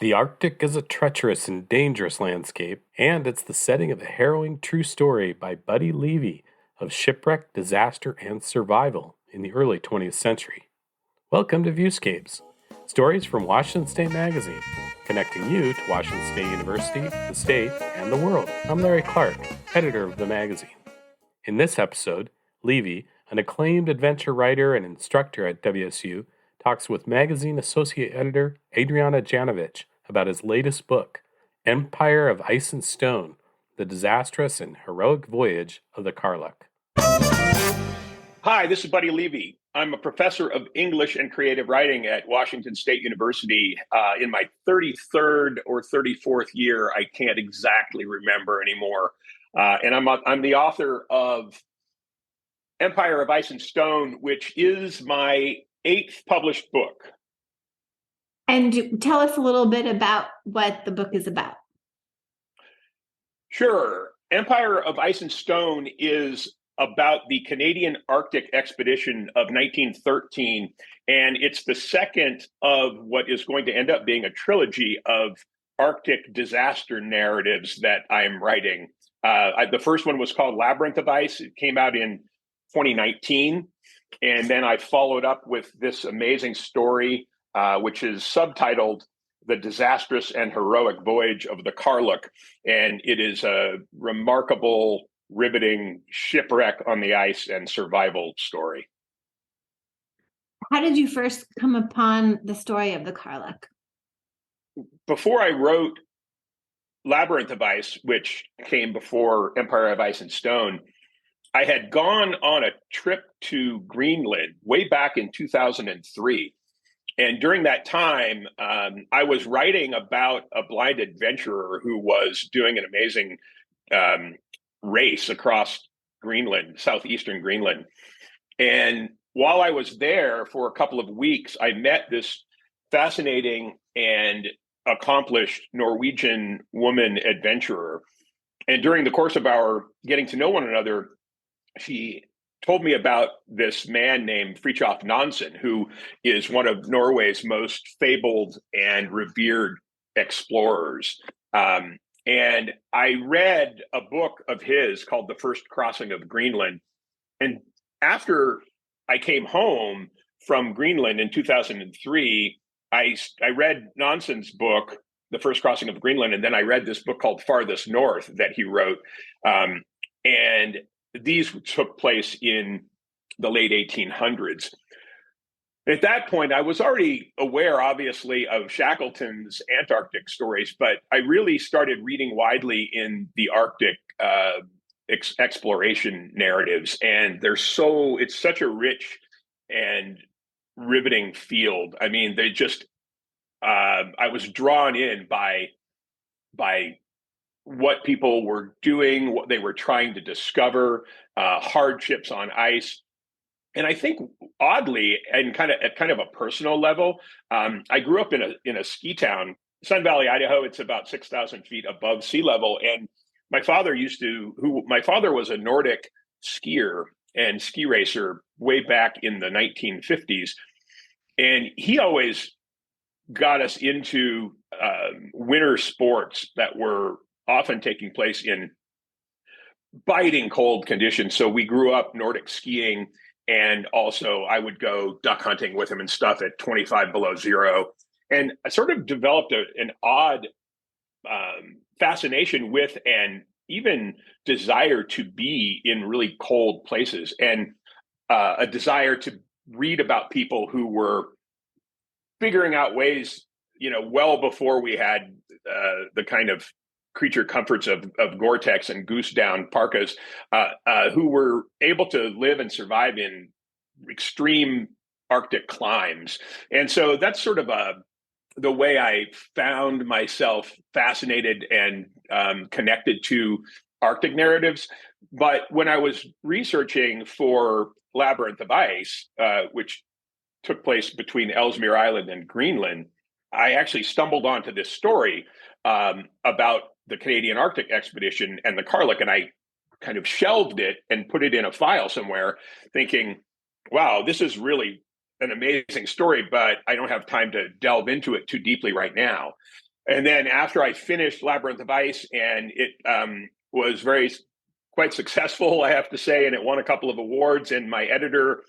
The Arctic is a treacherous and dangerous landscape, and it's the setting of a harrowing true story by Buddy Levy of shipwreck, disaster, and survival in the early 20th century. Welcome to Viewscapes, stories from Washington State Magazine, connecting you to Washington State University, the state, and the world. I'm Larry Clark, editor of the magazine. In this episode, Levy, an acclaimed adventure writer and instructor at WSU, talks with magazine associate editor Adriana Janovich about his latest book, Empire of Ice and Stone, The Disastrous and Heroic Voyage of the Karluk. Hi, this is Buddy Levy. I'm a professor of English and creative writing at Washington State University in my 33rd or 34th year. I can't exactly remember anymore. And I'm the author of Empire of Ice and Stone, which is my 8th published book. And tell us a little bit about what the book is about. Sure. Empire of Ice and Stone is about the Canadian Arctic expedition of 1913, and it's the second of what is going to end up being a trilogy of Arctic disaster narratives that I'm writing. The first one was called Labyrinth of Ice. It came out in 2019, and then I followed up with this amazing story, which is subtitled The Disastrous and Heroic Voyage of the Karluk. And it is a remarkable, riveting shipwreck on the ice and survival story. How did you first come upon the story of the Karluk? Before I wrote Labyrinth of Ice, which came before Empire of Ice and Stone, I had gone on a trip to Greenland way back in 2003. And during that time, I was writing about a blind adventurer who was doing an amazing race across Greenland, southeastern Greenland. And while I was there for a couple of weeks, I met this fascinating and accomplished Norwegian woman adventurer. And during the course of our getting to know one another, she told me about this man named Fridtjof Nansen, who is one of Norway's most fabled and revered explorers. And I read a book of his called The First Crossing of Greenland. And after I came home from Greenland in 2003, I read Nansen's book, The First Crossing of Greenland, and then I read this book called Farthest North that he wrote. And these took place in the late 1800s. At that point, I was already aware, obviously, of Shackleton's Antarctic stories, but I really started reading widely in the Arctic exploration narratives. And it's such a rich and riveting field. I mean, I was drawn in by what people were doing, what they were trying to discover, hardships on ice. And I think oddly, and at kind of a personal level, I grew up in a ski town, Sun Valley, Idaho. It's about 6,000 feet above sea level. And my father was a Nordic skier and ski racer way back in the 1950s. And he always got us into winter sports that were often taking place in biting cold conditions. So we grew up Nordic skiing, and also I would go duck hunting with him and stuff at 25 below zero. And I sort of developed an odd fascination with and even desire to be in really cold places, and a desire to read about people who were figuring out ways, well before we had the kind of creature comforts of Gore-Tex and goose down parkas, who were able to live and survive in extreme Arctic climes. And so that's sort of the way I found myself fascinated and connected to Arctic narratives. But when I was researching for Labyrinth of Ice, which took place between Ellesmere Island and Greenland, I actually stumbled onto this story about the Canadian Arctic expedition and the Karluk, and I kind of shelved it and put it in a file somewhere, thinking, wow, this is really an amazing story, but I don't have time to delve into it too deeply right now. And then after I finished Labyrinth of Ice, and it was quite successful, I have to say, and it won a couple of awards, and my editor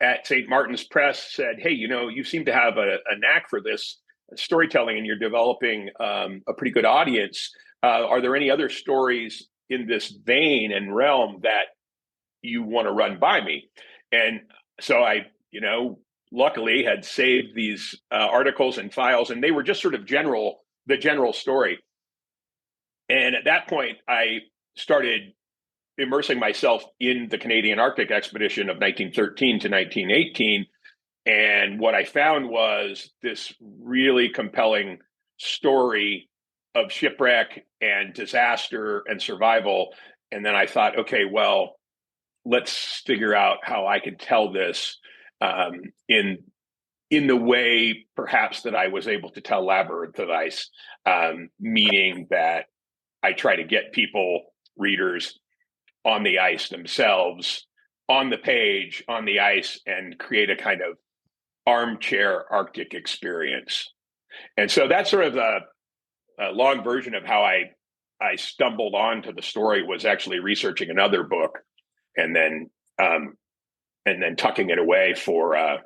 at St. Martin's Press said, hey, you seem to have a knack for this storytelling, and you're developing a pretty good audience. Are there any other stories in this vein and realm that you want to run by me? And so I, luckily had saved these articles and files, and they were just sort of the general story. And at that point, I started immersing myself in the Canadian Arctic expedition of 1913 to 1918. And what I found was this really compelling story of shipwreck and disaster and survival. And then I thought, okay, well, let's figure out how I can tell this in the way perhaps that I was able to tell Labyrinth of Ice, meaning that I try to get readers on the ice themselves, on the page, on the ice, and create a kind of armchair Arctic experience. And so that's sort of a long version of how I stumbled onto the story, was actually researching another book and then tucking it away for a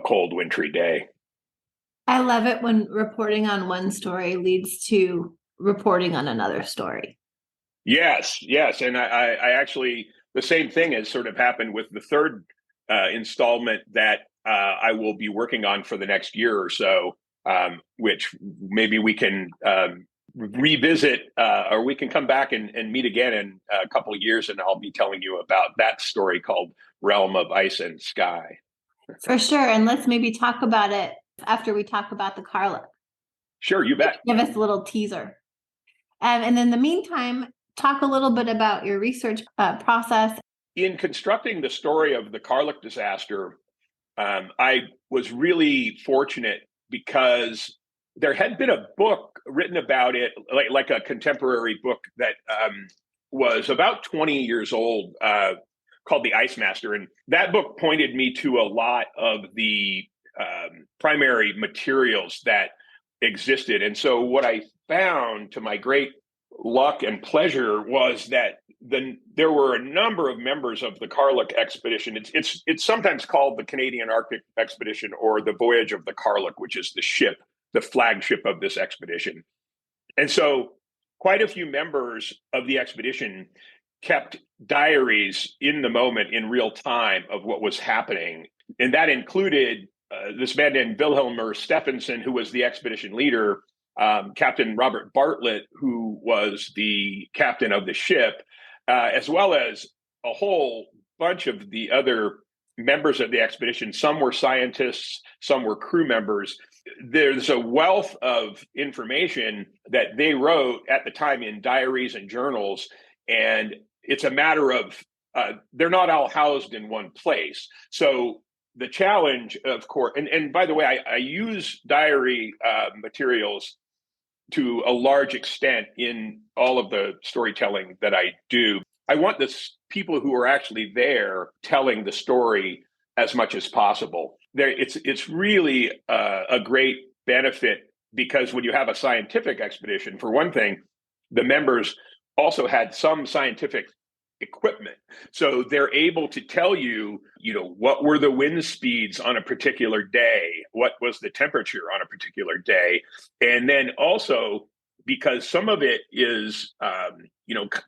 cold, wintry day. I love it when reporting on one story leads to reporting on another story. Yes. And I actually, the same thing has sort of happened with the third installment that I will be working on for the next year or so, which maybe we can revisit, or we can come back and meet again in a couple of years, and I'll be telling you about that story called Realm of Ice and Sky. For sure. And let's maybe talk about it after we talk about the Karluk. Sure, you bet. Give us a little teaser. And in the meantime, talk a little bit about your research process. In constructing the story of the Karluk disaster, I was really fortunate because there had been a book written about it, like a contemporary book that was about 20 years old, called The Ice Master. And that book pointed me to a lot of the primary materials that existed. And so what I found, to my great luck and pleasure, was that there were a number of members of the Karluk expedition. It's sometimes called the Canadian Arctic Expedition, or the Voyage of the Karluk, which is the flagship of this expedition. And so quite a few members of the expedition kept diaries in the moment, in real time, of what was happening. And that included this man named Wilhelmer Stephenson, who was the expedition leader, Captain Robert Bartlett, who was the captain of the ship, as well as a whole bunch of the other members of the expedition. Some were scientists, some were crew members. There's a wealth of information that they wrote at the time in diaries and journals, and it's a matter of they're not all housed in one place. So the challenge, of course, and by the way, I use diary materials to a large extent in all of the storytelling that I do. I want the people who are actually there telling the story as much as possible. It's really a great benefit, because when you have a scientific expedition, for one thing, the members also had some scientific equipment. So they're able to tell you, what were the wind speeds on a particular day? What was the temperature on a particular day? And then also, because some of it is,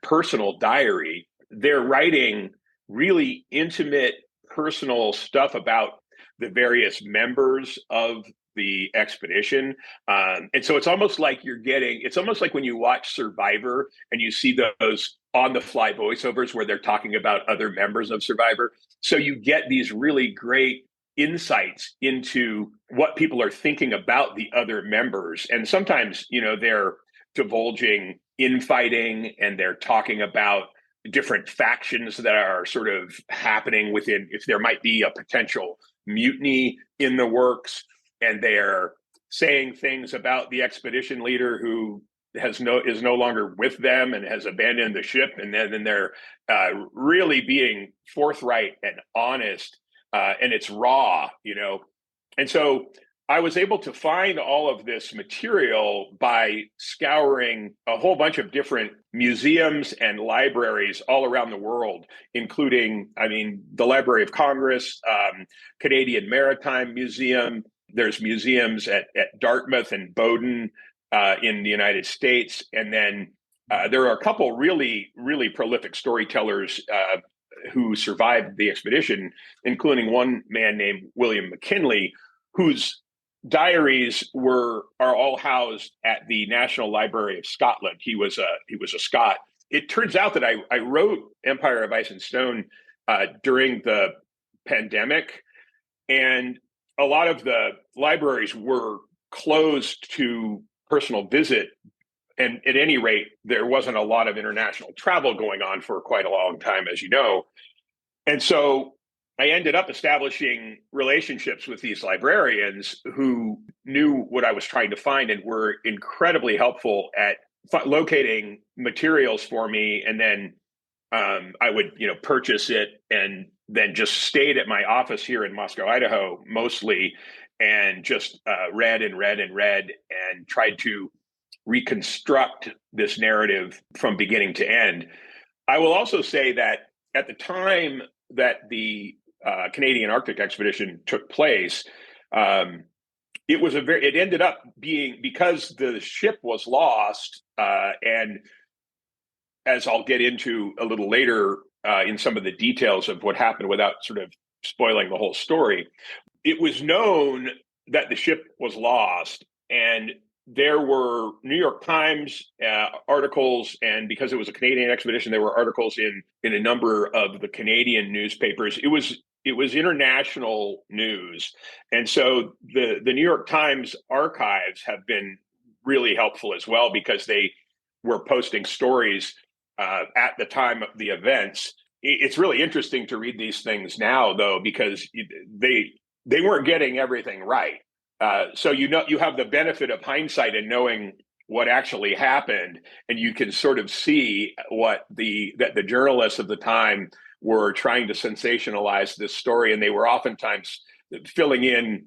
personal diary, they're writing really intimate personal stuff about the various members of the expedition. And so it's almost like it's almost like when you watch Survivor and you see those on the fly voiceovers where they're talking about other members of Survivor. So you get these really great insights into what people are thinking about the other members. And sometimes, they're divulging infighting, and they're talking about different factions that are sort of happening within, if there might be a potential mutiny in the works, and they're saying things about the expedition leader who is no longer with them and has abandoned the ship. And then they're really being forthright and honest, and it's raw, And so I was able to find all of this material by scouring a whole bunch of different museums and libraries all around the world, including, the Library of Congress, Canadian Maritime Museum. There's museums at Dartmouth and Bowdoin in the United States. And then there are a couple really, really prolific storytellers who survived the expedition, including one man named William McKinley, whose diaries are all housed at the National Library of Scotland. He was a Scot. It turns out that I wrote Empire of Ice and Stone during the pandemic, and a lot of the libraries were closed to personal visit. And at any rate, there wasn't a lot of international travel going on for quite a long time, as you know. And so I ended up establishing relationships with these librarians who knew what I was trying to find and were incredibly helpful at locating materials for me. And then I would, purchase it and then just stayed at my office here in Moscow, Idaho, mostly, and just read and tried to reconstruct this narrative from beginning to end. I will also say that at the time that the Canadian Arctic expedition took place, it ended up being, because the ship was lost, and as I'll get into a little later in some of the details of what happened without sort of spoiling the whole story, it was known that the ship was lost, and there were New York Times articles, and because it was a Canadian expedition, there were articles in a number of the Canadian newspapers. It was international news. And so the New York Times archives have been really helpful as well, because they were posting stories at the time of the events. It's really interesting to read these things now, though, because they weren't getting everything right. So you have the benefit of hindsight and knowing what actually happened, and you can sort of see that the journalists of the time were trying to sensationalize this story, and they were oftentimes filling in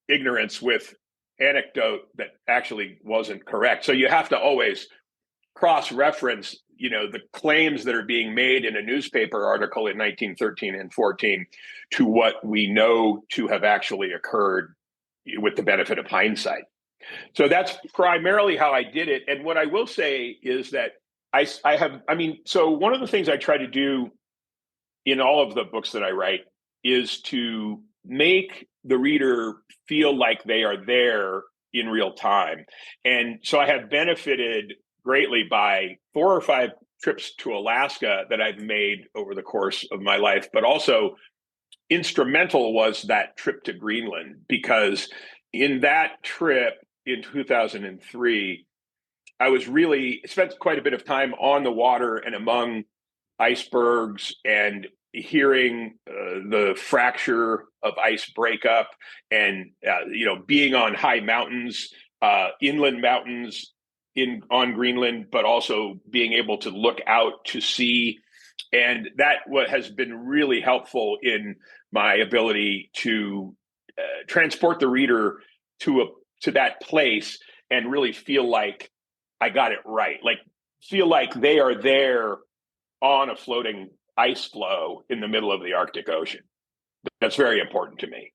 ignorance with anecdote that actually wasn't correct. So you have to always cross-reference, the claims that are being made in a newspaper article in 1913 and 14 to what we know to have actually occurred with the benefit of hindsight. So that's primarily how I did it. And what I will say is that so one of the things I try to do in all of the books that I write is to make the reader feel like they are there in real time. And so I have benefited greatly by 4 or 5 trips to Alaska that I've made over the course of my life, but also instrumental was that trip to Greenland, because in that trip in 2003, I was really spent quite a bit of time on the water and among icebergs and hearing the fracture of ice breakup, and being on high mountains, inland mountains on Greenland, but also being able to look out to sea. And that has been really helpful in my ability to transport the reader to that place and really feel like I got it right. Like, feel like they are there on a floating ice floe in the middle of the Arctic Ocean. That's very important to me.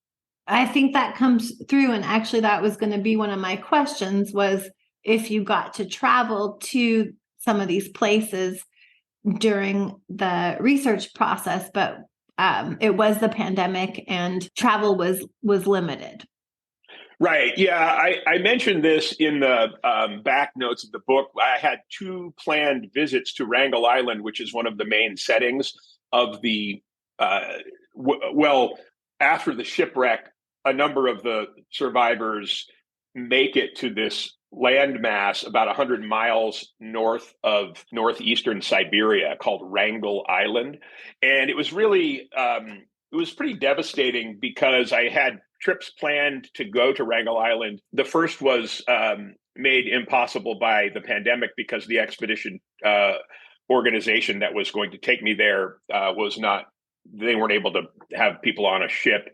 I think that comes through. And actually, that was going to be one of my questions, was if you got to travel to some of these places during the research process, but it was the pandemic and travel was limited. Right. Yeah. I mentioned this in the back notes of the book. I had 2 planned visits to Wrangel Island, which is one of the main settings of the, after the shipwreck, a number of the survivors make it to this landmass about 100 miles north of northeastern Siberia called Wrangel Island. And it was really, it was pretty devastating, because I had trips planned to go to Wrangel Island. The first was made impossible by the pandemic, because the expedition organization that was going to take me there they weren't able to have people on a ship.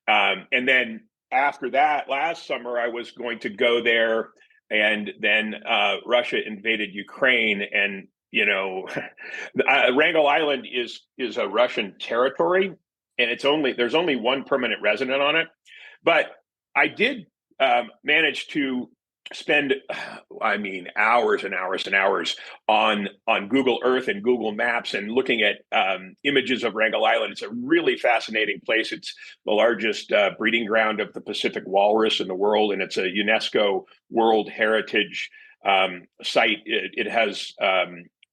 And then after that, last summer, I was going to go there, and then Russia invaded Ukraine, and Wrangel Island is a Russian territory, and there's only one permanent resident on it. But I did manage to spend, hours and hours and hours on Google Earth and Google Maps and looking at images of Wrangel Island. It's a really fascinating place. It's the largest breeding ground of the Pacific walrus in the world, and it's a UNESCO World Heritage site. It has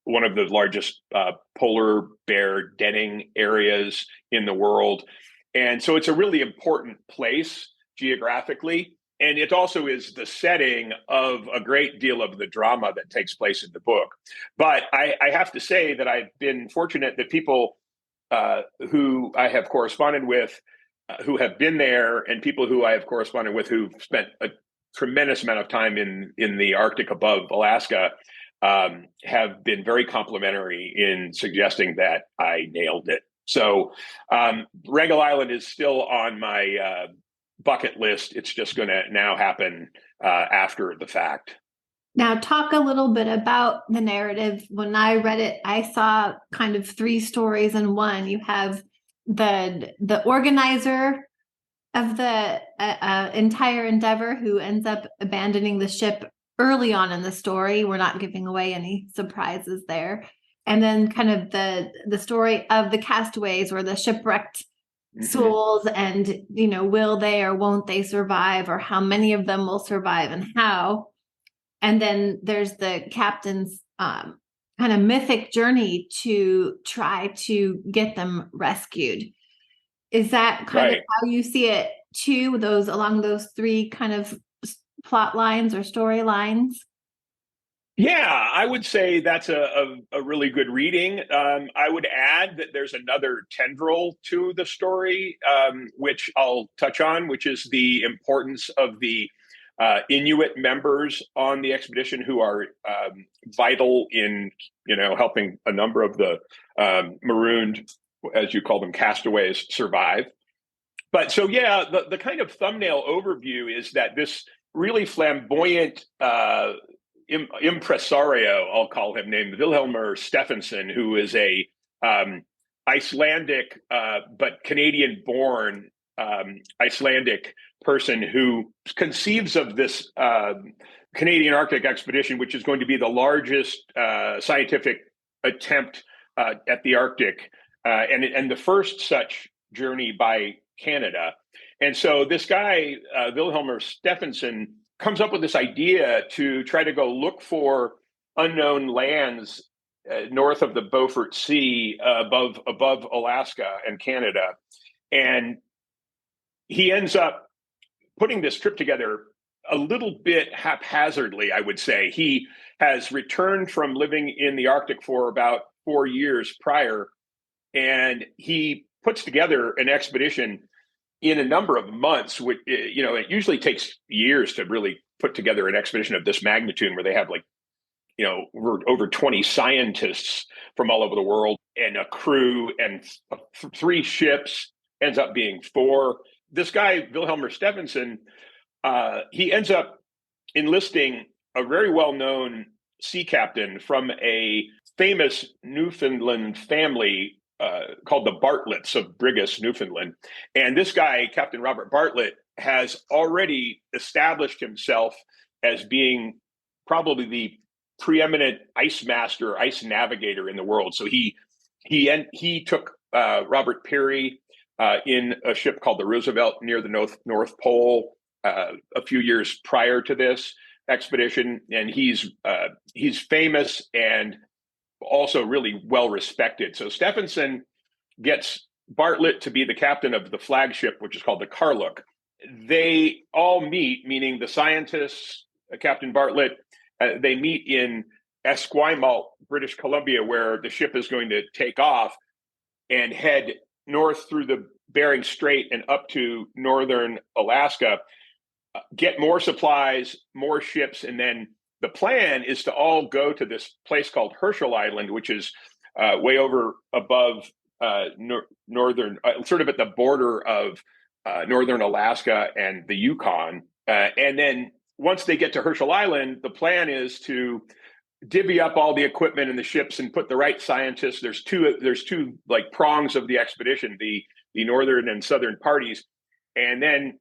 one of the largest polar bear denning areas in the world. And so it's a really important place geographically. And it also is the setting of a great deal of the drama that takes place in the book. But I have to say that I've been fortunate that people who I have corresponded with, who have been there, and people who I have corresponded with who've spent a tremendous amount of time in the Arctic above Alaska, have been very complimentary in suggesting that I nailed it. So Wrangel Island is still on my bucket list. It's just going to now happen after the fact. Now, talk a little bit about the narrative. When I read it, I saw kind of three stories in one. You have the organizer of the entire endeavor who ends up abandoning the ship early on in the story. We're not giving away any surprises there. And then kind of the story of the castaways or the shipwrecked souls, and will they or won't they survive, or how many of them will survive and how. And then there's the captain's kind of mythic journey to try to get them rescued. Is that kind of how you see it too, along those three kind of plot lines or storylines? Yeah, I would say that's a really good reading. I would add that there's another tendril to the story, which I'll touch on, which is the importance of the Inuit members on the expedition, who are vital in, helping a number of the marooned, as you call them, castaways, survive. But so, yeah, the kind of thumbnail overview is that this really flamboyant impresario, I'll call him, named Vilhelmer Stephenson, who is a Icelandic but Canadian-born Icelandic person who conceives of this Canadian Arctic expedition, which is going to be the largest scientific attempt at the Arctic, and the first such journey by Canada. And so this guy, Vilhelmer Stephenson, comes up with this idea to try to go look for unknown lands north of the Beaufort Sea, above Alaska and Canada. And he ends up putting this trip together a little bit haphazardly, I would say. He has returned from living in the Arctic for about 4 years prior, and he puts together an expedition in a number of months, which, it usually takes years to really put together an expedition of this magnitude, where they have over 20 scientists from all over the world and a crew and 3 ships, ends up being 4. This guy, Vilhelmer Stephenson, he ends up enlisting a very well-known sea captain from a famous Newfoundland family called the Bartletts of Brigus, Newfoundland. And this guy, Captain Robert Bartlett, has already established himself as being probably the preeminent ice master, ice navigator in the world. So he took Robert Peary in a ship called the Roosevelt near the North Pole a few years prior to this expedition, and he's famous and also really well respected. So Stephenson gets Bartlett to be the captain of the flagship, which is called the Karluk. They all meet, meaning the scientists, Captain Bartlett, they meet in Esquimalt, British Columbia, where the ship is going to take off and head north through the Bering Strait and up to northern Alaska, get more supplies, more ships, and then the plan is to all go to this place called Herschel Island, which is way over above northern, sort of at the border of northern Alaska and the Yukon. And then once they get to Herschel Island, the plan is to divvy up all the equipment and the ships and put the right scientists. There's two like prongs of the expedition, the northern and southern parties, and then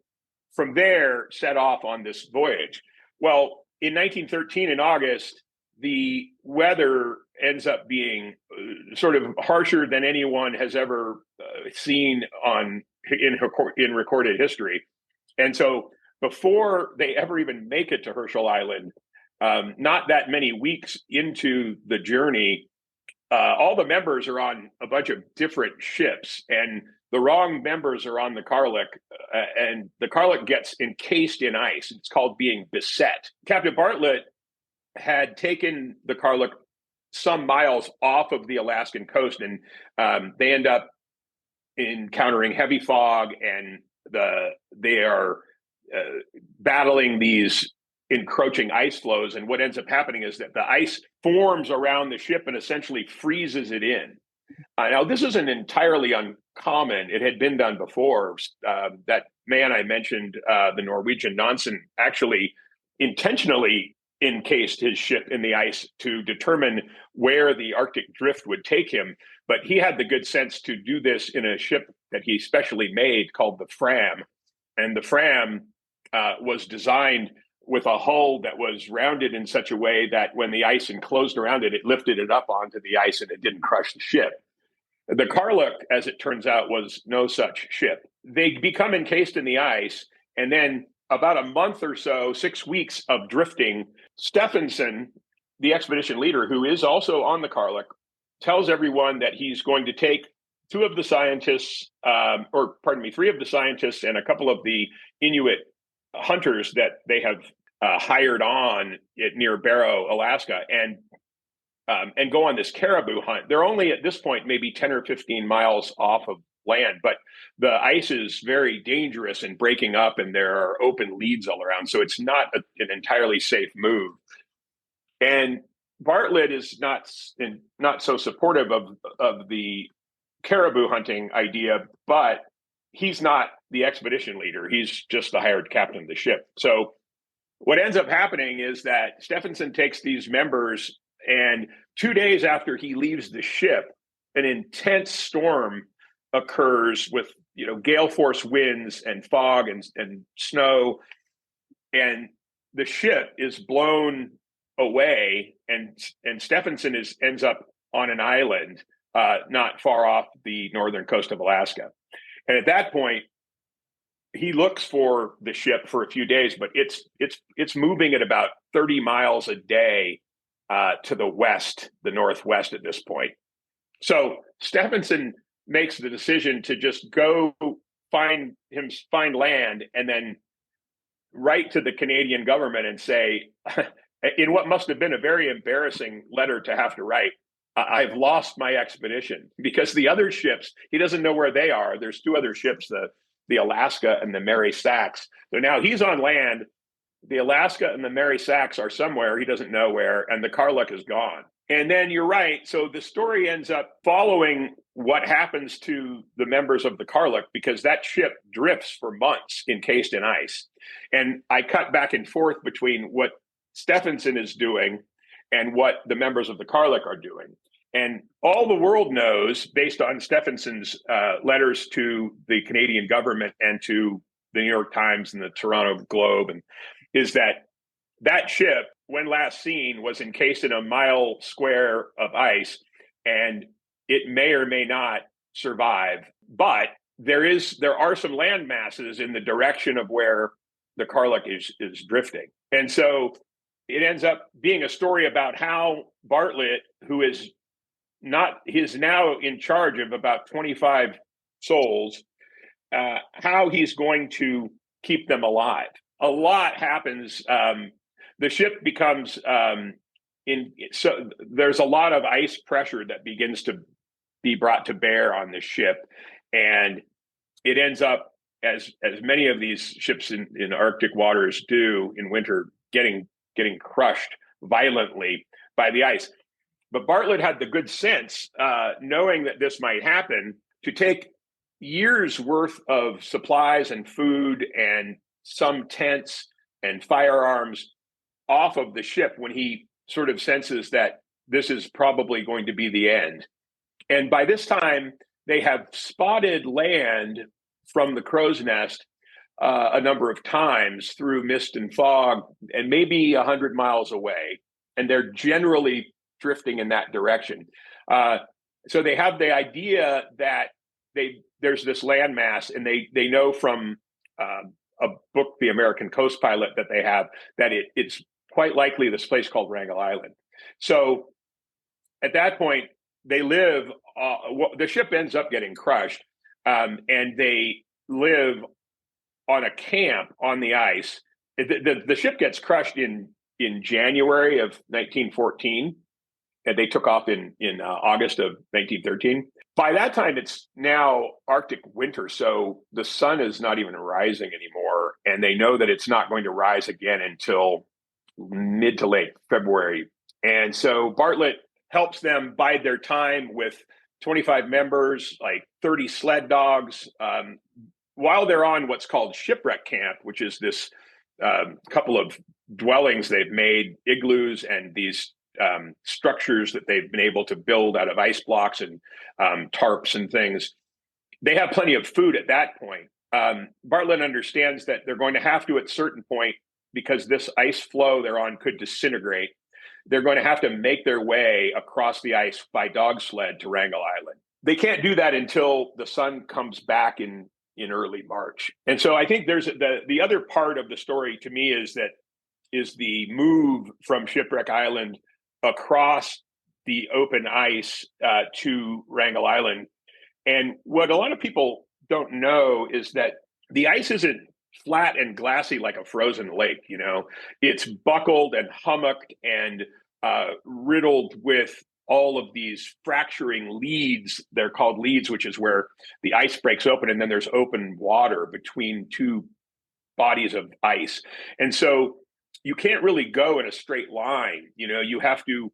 from there set off on this voyage. Well, in 1913, in August, the weather ends up being sort of harsher than anyone has ever seen in recorded history. And so before they ever even make it to Herschel Island, not that many weeks into the journey, all the members are on a bunch of different ships, and the wrong members are on the Karluk, and the Karluk gets encased in ice. It's called being beset. Captain Bartlett had taken the Karluk some miles off of the Alaskan coast, and they end up encountering heavy fog, and they are battling these encroaching ice flows. And what ends up happening is that the ice forms around the ship and essentially freezes it in. Now, this isn't entirely uncommon. It had been done before. That man I mentioned, the Norwegian Nansen, actually intentionally encased his ship in the ice to determine where the Arctic drift would take him. But he had the good sense to do this in a ship that he specially made called the Fram. And the Fram was designed with a hull that was rounded in such a way that when the ice enclosed around it, it lifted it up onto the ice and it didn't crush the ship. The Karluk, as it turns out, was no such ship. They become encased in the ice, and then about a month or so, 6 weeks of drifting, Stephenson, the expedition leader, who is also on the Karluk, tells everyone that he's going to take three of the scientists and a couple of the Inuit hunters that they have hired on near Barrow, Alaska, and go on this caribou hunt. They're only at this point maybe 10 or 15 miles off of land, but the ice is very dangerous and breaking up, and there are open leads all around. So it's not an entirely safe move. And Bartlett is not so supportive of the caribou hunting idea, but he's not the expedition leader. He's just the hired captain of the ship. So what ends up happening is that Stephenson takes these members, and 2 days after he leaves the ship, an intense storm occurs with gale force winds and fog and snow, and the ship is blown away, and Stephenson ends up on an island not far off the northern coast of Alaska. And at that point, he looks for the ship for a few days, but it's moving at about 30 miles a day to the northwest at this point. So Stephenson makes the decision to just go find land and then write to the Canadian government and say, in what must have been a very embarrassing letter to have to write, I've lost my expedition, because the other ships, he doesn't know where they are. There's two other ships, the Alaska and the Mary Sachs. So now he's on land. The Alaska and the Mary Sachs are somewhere, he doesn't know where, and the Karluk is gone. And then you're right. So the story ends up following what happens to the members of the Karluk, because that ship drifts for months encased in ice. And I cut back and forth between what Stephenson is doing and what the members of the Karluk are doing. And all the world knows, based on Stephenson's letters to the Canadian government and to the New York Times and the Toronto Globe, is that ship, when last seen, was encased in a mile square of ice, and it may or may not survive. But there are some land masses in the direction of where the Karluk is drifting. And so it ends up being a story about how Bartlett, who is now in charge of about 25 souls, how he's going to keep them alive. A lot happens. The ship becomes so there's a lot of ice pressure that begins to be brought to bear on the ship, and it ends up, as many of these ships in Arctic waters do in winter, getting crushed violently by the ice. But Bartlett had the good sense, knowing that this might happen, to take years worth of supplies and food and some tents and firearms off of the ship when he sort of senses that this is probably going to be the end. And by this time, they have spotted land from the crow's nest a number of times through mist and fog, and maybe 100 miles away. And they're generally drifting in that direction. So they have the idea that there's this landmass, and they know from a book, The American Coast Pilot, that they have, that it's quite likely this place called Wrangel Island. So at that point, they live, the ship ends up getting crushed, and they live on a camp on the ice. The ship gets crushed in January of 1914, and they took off in August of 1913. By that time, it's now Arctic winter, so the sun is not even rising anymore, and they know that it's not going to rise again until mid to late February. And so Bartlett helps them bide their time with 25 members, like 30 sled dogs, while they're on what's called shipwreck camp, which is this couple of dwellings they've made, igloos, and these structures that they've been able to build out of ice blocks and tarps and things. They have plenty of food at that point. Bartlett understands that they're going to have to, at a certain point, because this ice floe they're on could disintegrate, they're going to have to make their way across the ice by dog sled to Wrangel Island. They can't do that until the sun comes back in early March. And so I think there's the other part of the story to me is the move from Shipwreck Island across the open ice to Wrangel Island. And what a lot of people don't know is that the ice isn't flat and glassy like a frozen lake. It's buckled and hummocked and riddled with all of these fracturing leads. They're called leads, which is where the ice breaks open and then there's open water between two bodies of ice. And so you can't really go in a straight line. You have to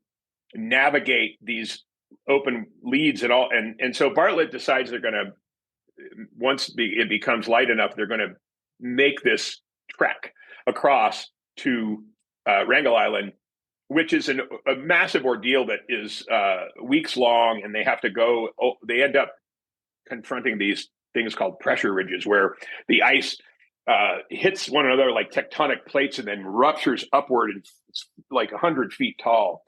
navigate these open leads and all. And so Bartlett decides they're going to, once it becomes light enough, they're going to make this trek across to Wrangel Island, which is a massive ordeal that is weeks long, and they have to go. They end up confronting these things called pressure ridges, where the ice hits one another like tectonic plates and then ruptures upward, and it's like 100 feet tall.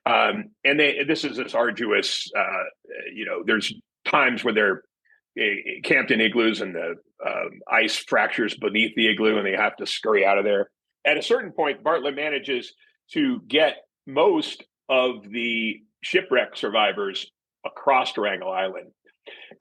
And this is this arduous. There's times where they're camped in igloos, and the ice fractures beneath the igloo, and they have to scurry out of there. At a certain point, Bartlett manages to get most of the shipwreck survivors across to Wrangel Island.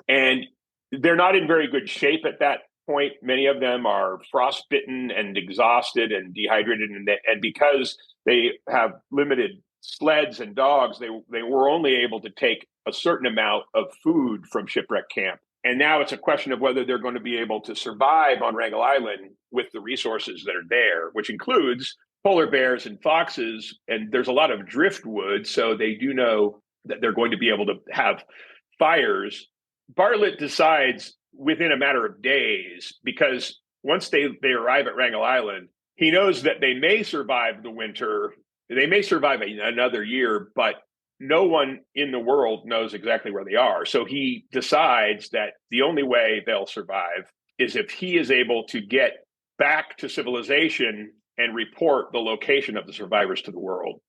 And they're not in very good shape at that point. Many of them are frostbitten and exhausted and dehydrated. And because they have limited sleds and dogs, they were only able to take a certain amount of food from shipwreck camp. And now it's a question of whether they're going to be able to survive on Wrangel Island with the resources that are there, which includes polar bears and foxes. And there's a lot of driftwood, so they do know that they're going to be able to have fires. Bartlett decides within a matter of days, because once they arrive at Wrangel Island, he knows that they may survive the winter. They may survive another year, but no one in the world knows exactly where they are. So he decides that the only way they'll survive is if he is able to get back to civilization and report the location of the survivors to the world.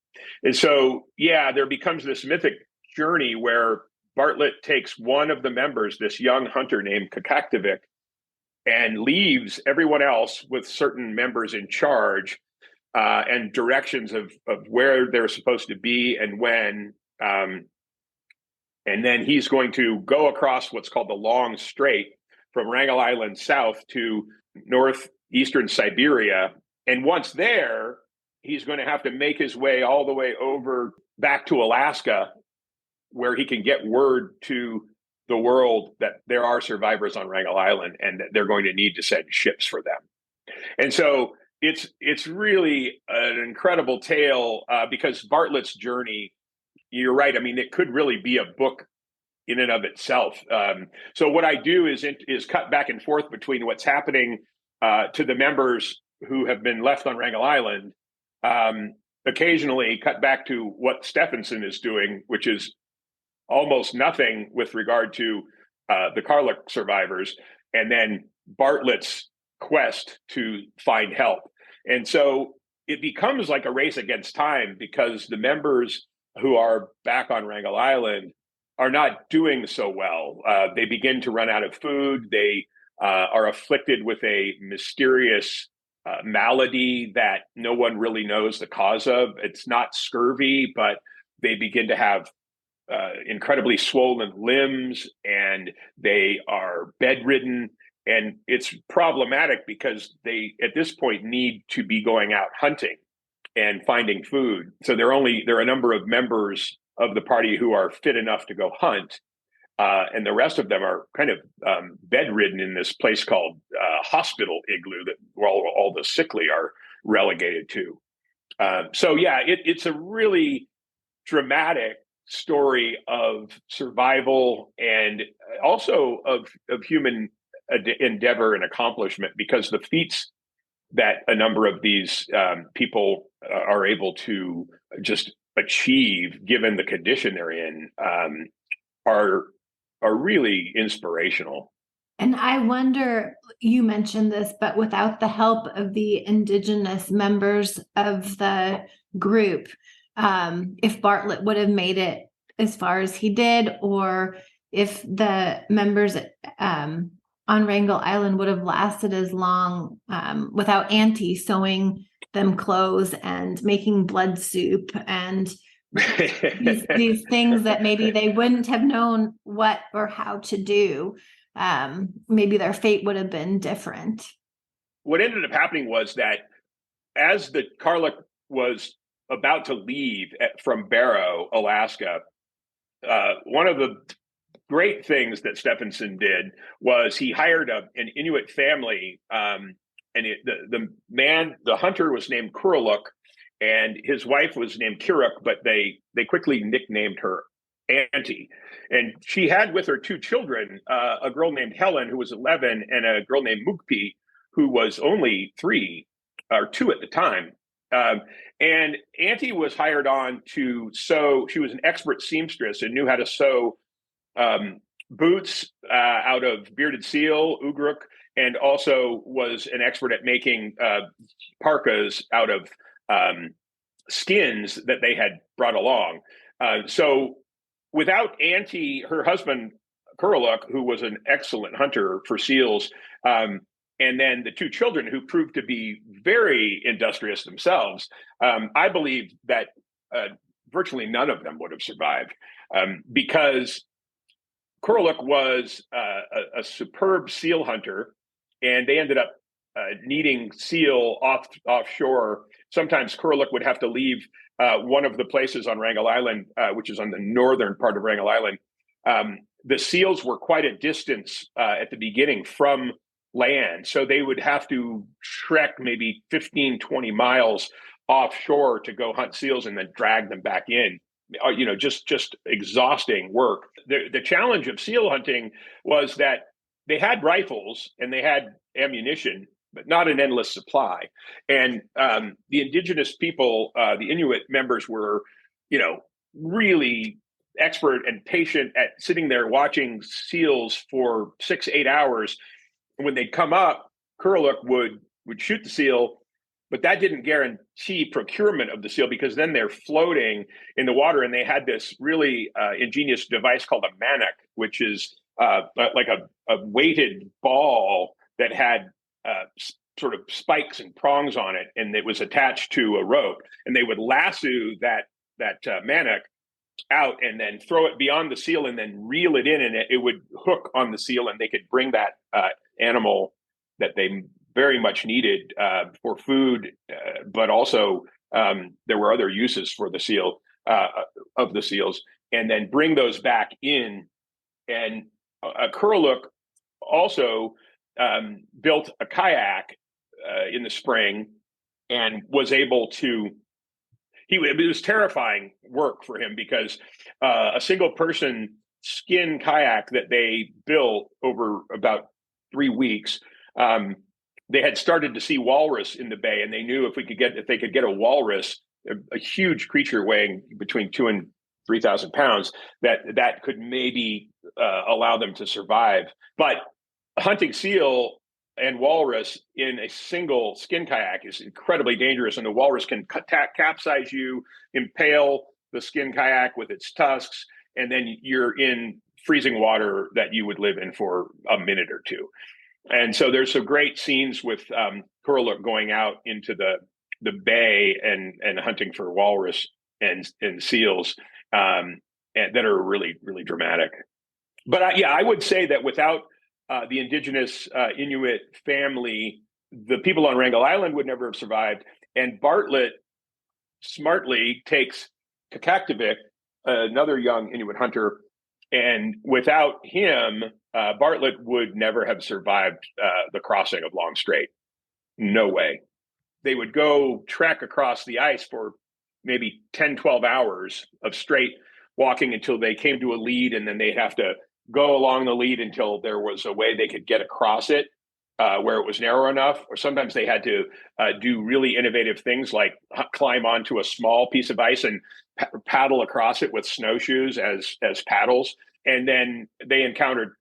And so, there becomes this mythic journey where Bartlett takes one of the members, this young hunter named Kakaktovik, and leaves everyone else with certain members in charge and directions of where they're supposed to be and when. And then he's going to go across what's called the Long Strait from Wrangel Island south to northeastern Siberia. And once there, he's going to have to make his way all the way over back to Alaska, where he can get word to the world that there are survivors on Wrangel Island and that they're going to need to send ships for them. And so it's really an incredible tale because Bartlett's journey, you're right. I mean, it could really be a book in and of itself. So what I do is cut back and forth between what's happening to the members who have been left on Wrangel Island, occasionally cut back to what Stephenson is doing, which is almost nothing with regard to the Karluk survivors, and then Bartlett's quest to find help. And so it becomes like a race against time, because the members who are back on Wrangel Island are not doing so well. They begin to run out of food. They are afflicted with a mysterious malady that no one really knows the cause of. It's not scurvy, but they begin to have incredibly swollen limbs, and they are bedridden. And it's problematic because they, at this point, need to be going out hunting and finding food. So there are a number of members of the party who are fit enough to go hunt. And the rest of them are kind of bedridden in this place called Hospital Igloo, that where all the sickly are relegated to. So yeah, it's a really dramatic story of survival and also of human endeavor and accomplishment, because the feats that a number of these people are able to just achieve, given the condition they're in, are really inspirational. And I wonder, you mentioned this, but without the help of the indigenous members of the group, if Bartlett would have made it as far as he did, or if the members on Wrangel Island would have lasted as long without Auntie sewing them clothes and making blood soup and these things that maybe they wouldn't have known what or how to do, maybe their fate would have been different. What ended up happening was that as the Karluk was about to leave from Barrow, Alaska, one of the great things that Stephenson did was he hired an Inuit family, and the hunter was named Karluk, and his wife was named Kiruk, but they quickly nicknamed her Auntie. And she had with her two children, a girl named Helen, who was 11, and a girl named Mukpi, who was only 3 or 2 at the time. And Auntie was hired on to sew. She was an expert seamstress and knew how to sew boots out of bearded seal, ugruk, and also was an expert at making parkas out of skins that they had brought along. So without Auntie, her husband, Karluk, who was an excellent hunter for seals, and then the two children who proved to be very industrious themselves, I believe that virtually none of them would have survived, because Karluk was a superb seal hunter, and they ended up needing seal offshore. Sometimes Karluk would have to leave one of the places on Wrangel Island, which is on the northern part of Wrangel Island. The seals were quite a distance at the beginning from land, so they would have to trek maybe 15, 20 miles offshore to go hunt seals and then drag them back in. Just exhausting work. The challenge of seal hunting was that they had rifles and they had ammunition, but not an endless supply. And the indigenous people, the Inuit members, were, really expert and patient at sitting there watching seals for 6-8 hours. When they'd come up, Karluk would shoot the seal, but that didn't guarantee procurement of the seal, because then they're floating in the water, and they had this really ingenious device called a mannock, which is like a weighted ball that had sort of spikes and prongs on it, and it was attached to a rope, and they would lasso that mannock out and then throw it beyond the seal and then reel it in, and it would hook on the seal, and they could bring that animal that they very much needed for food, but also there were other uses for the seal of the seals, and then bring those back in. And Karluk also built a kayak in the spring and was able to. It was terrifying work for him, because a single person skin kayak that they built over about 3 weeks. They had started to see walrus in the bay, and they knew if they could get a walrus, a huge creature weighing between 2,000 and 3,000 pounds, that could maybe allow them to survive. But hunting seal and walrus in a single skin kayak is incredibly dangerous, and the walrus can capsize you, impale the skin kayak with its tusks, and then you're in freezing water that you would live in for a minute or two. And so there's some great scenes with Karluk going out into the bay and hunting for walrus and seals and that are really, really dramatic. But I would say that without the indigenous Inuit family, the people on Wrangel Island would never have survived. And Bartlett smartly takes Kakaktivik, another young Inuit hunter, and without him, Bartlett would never have survived the crossing of Long Strait. No way. They would go trek across the ice for maybe 10, 12 hours of straight walking until they came to a lead, and then they'd have to go along the lead until there was a way they could get across it where it was narrow enough. Or sometimes they had to do really innovative things like climb onto a small piece of ice and paddle across it with snowshoes as paddles. And then they encountered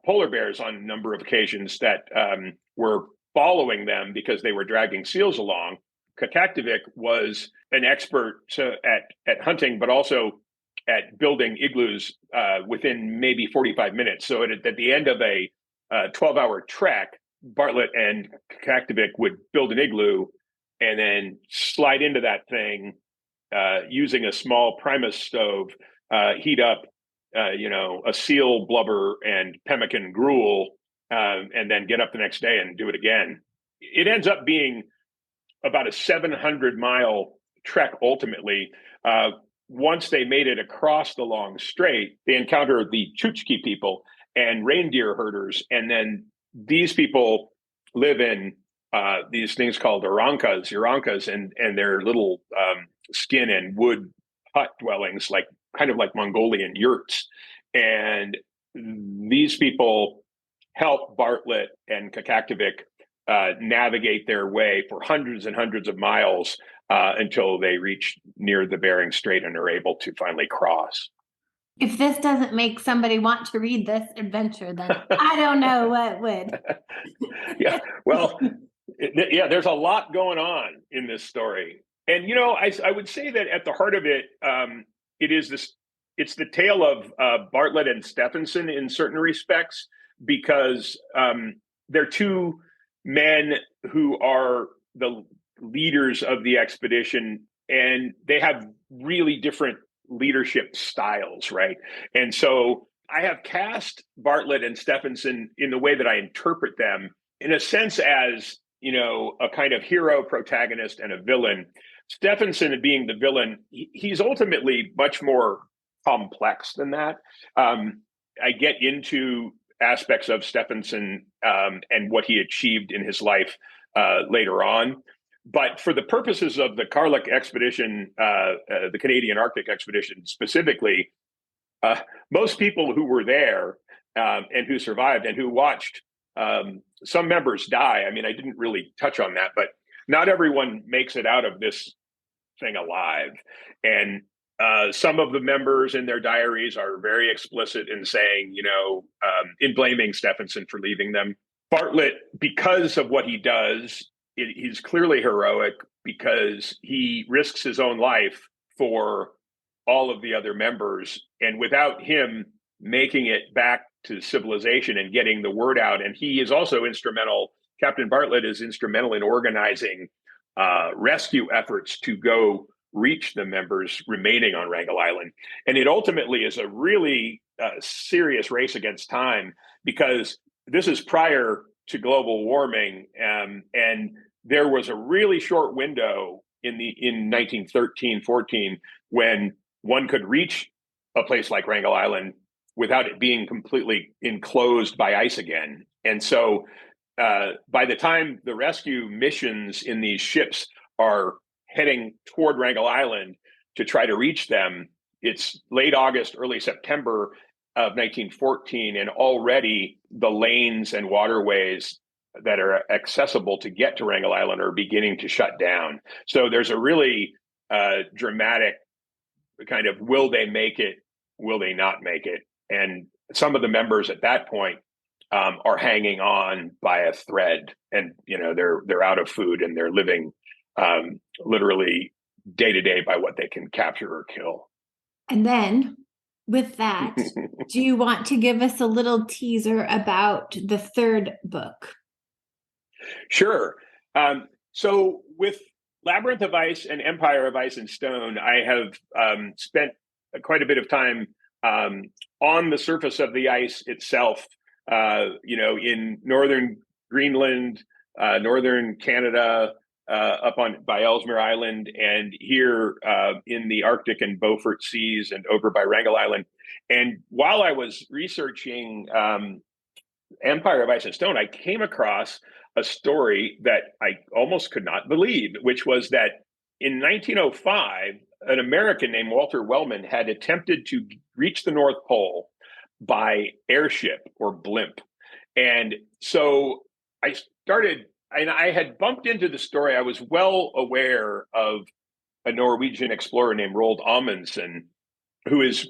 polar bears on a number of occasions that were following them because they were dragging seals along. Kakaktivik was an expert at hunting, but also at building igloos within maybe 45 minutes. So at the end of a 12-hour trek, Bartlett and Kakaktivik would build an igloo and then slide into that thing using a small Primus stove, heat up a seal blubber and pemmican gruel, and then get up the next day and do it again. It ends up being about a 700-mile trek ultimately. Once they made it across the Long Strait, they encountered the Chukchi people and reindeer herders. And then these people live in these things called Urancas, and they're little skin and wood hut dwellings, kind of like Mongolian yurts. And these people help Bartlett and Kakaktivik navigate their way for hundreds and hundreds of miles until they reach near the Bering Strait and are able to finally cross. If this doesn't make somebody want to read this adventure, then I don't know what would. Yeah, well, there's a lot going on in this story. And, I would say that at the heart of it, it's the tale of Bartlett and Stephenson in certain respects, because they're two men who are the leaders of the expedition, and they have really different leadership styles, right? And so I have cast Bartlett and Stephenson in the way that I interpret them, in a sense as, a kind of hero, protagonist, and a villain. Stephenson being the villain, he's ultimately much more complex than that. I get into aspects of Stephenson and what he achieved in his life later on. But for the purposes of the Karluk expedition, the Canadian Arctic expedition specifically, most people who were there and who survived and who watched some members die. I mean, I didn't really touch on that, but not everyone makes it out of this thing alive. And some of the members in their diaries are very explicit in saying, in blaming Stephenson for leaving them. Bartlett, because of what he does, he's clearly heroic because he risks his own life for all of the other members. And without him making it back to civilization and getting the word out, and he is also instrumental, Captain Bartlett is instrumental in organizing rescue efforts to go reach the members remaining on Wrangel Island. And it ultimately is a really serious race against time, because this is prior to global warming. And there was a really short window in 1913, 14, when one could reach a place like Wrangel Island without it being completely enclosed by ice again. And so by the time the rescue missions in these ships are heading toward Wrangel Island to try to reach them, it's late August, early September, of 1914, and already the lanes and waterways that are accessible to get to Wrangel Island are beginning to shut down. So there's a really dramatic kind of, will they make it? Will they not make it? And some of the members at that point are hanging on by a thread, and they're out of food, and they're living literally day to day by what they can capture or kill. And then, with that, do you want to give us a little teaser about the third book? Sure. So with Labyrinth of Ice and Empire of Ice and Stone, I have spent quite a bit of time on the surface of the ice itself, in northern Greenland, northern Canada, up by Ellesmere Island, and here in the Arctic and Beaufort Seas, and over by Wrangel Island. And while I was researching Empire of Ice and Stone, I came across a story that I almost could not believe, which was that in 1905, an American named Walter Wellman had attempted to reach the North Pole by airship or blimp. And so I started, and I had bumped into the story. I was well aware of a Norwegian explorer named Roald Amundsen, who is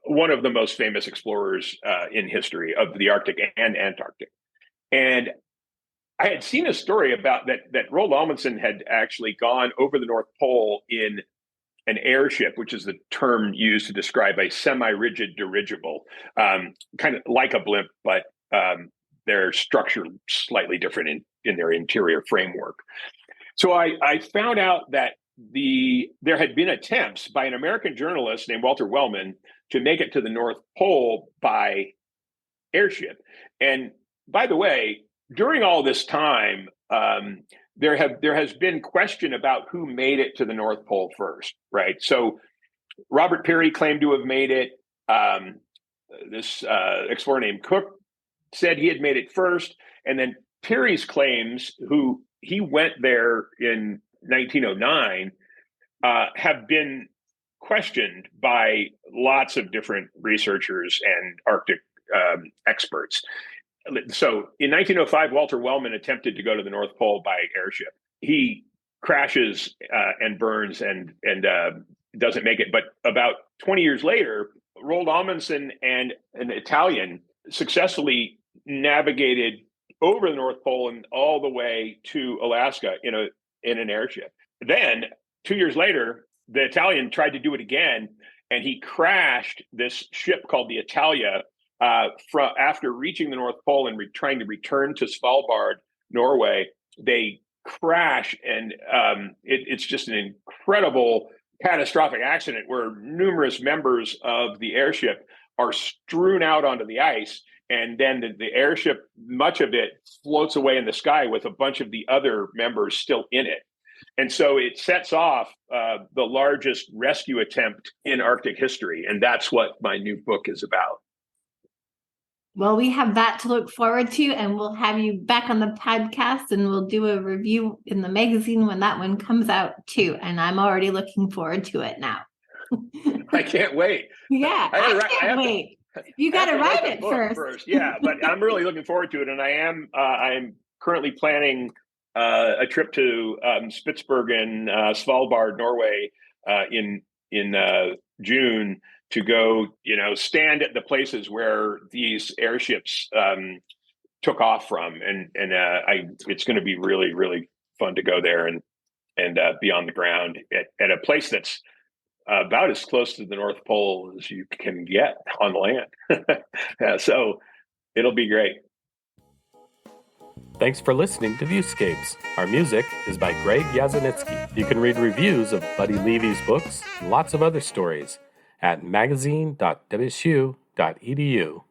one of the most famous explorers in history of the Arctic and Antarctic. And I had seen a story about that Roald Amundsen had actually gone over the North Pole in an airship, which is the term used to describe a semi-rigid dirigible, kind of like a blimp, but their structure slightly different in their interior framework. So I found out that there had been attempts by an American journalist named Walter Wellman to make it to the North Pole by airship. And by the way, during all this time, there has been question about who made it to the North Pole first, right? So Robert Peary claimed to have made it. This explorer named Cook said he had made it first, and then Peary's claims, who he went there in 1909, have been questioned by lots of different researchers and Arctic experts. So in 1905, Walter Wellman attempted to go to the North Pole by airship. He crashes and burns and doesn't make it. But about 20 years later, Roald Amundsen and an Italian successfully navigated over the North Pole and all the way to Alaska in an airship. Then 2 years later, the Italian tried to do it again, and he crashed this ship called the Italia after reaching the North Pole and trying to return to Svalbard, Norway. They crash, and it's just an incredible catastrophic accident where numerous members of the airship are strewn out onto the ice, and then the airship, much of it floats away in the sky with a bunch of the other members still in it. And so it sets off the largest rescue attempt in Arctic history, and that's what my new book is about. Well, we have that to look forward to, and we'll have you back on the podcast, and we'll do a review in the magazine when that one comes out too. And I'm already looking forward to it now. I can't wait. Yeah, I can't wait. You got to write it first. Yeah, but I'm really looking forward to it, and I'm currently planning a trip to Spitsbergen, Svalbard, Norway, in June, to go, stand at the places where these airships took off from, and it's going to be really, really fun to go there and be on the ground at a place that's about as close to the North Pole as you can get on land. So it'll be great. Thanks for listening to Viewscapes. Our music is by Greg Yazanitsky. You can read reviews of Buddy Levy's books and lots of other stories at magazine.wsu.edu.